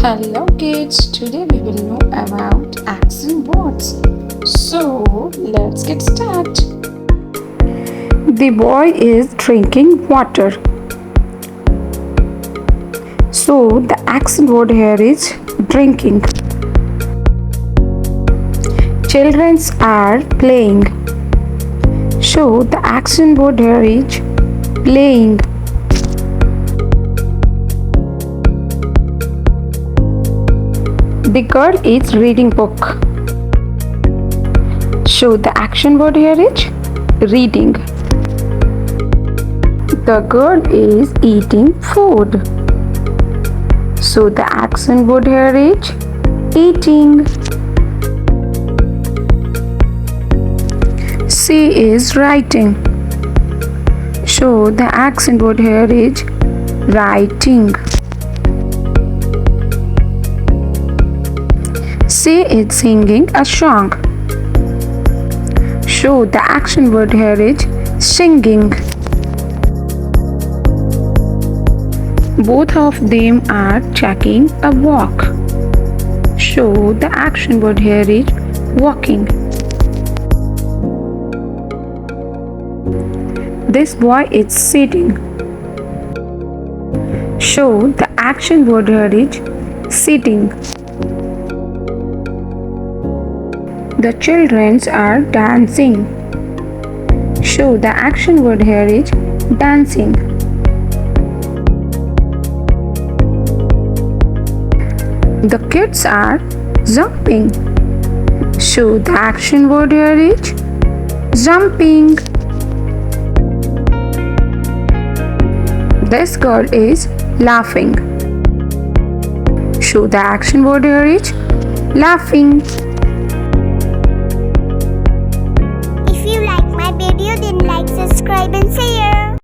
Hello kids, today we will know about accent words. So let's get started. The boy is drinking water. So the accent word here is drinking. Children are playing. So the accent word here is playing. The girl is reading book. So the action word here is reading. The girl is eating food. So the action word here is eating. She is writing. So the accent word here is writing. She is singing a song. So the action word here is singing. Both of them are taking a walk. So the action word here is walking. This boy is sitting. So the action word here is sitting. The children are dancing. So the action word here is dancing. The kids are jumping. So the action word here is jumping. This girl is laughing. So the action word here is laughing. If you like my video, then like, subscribe and share.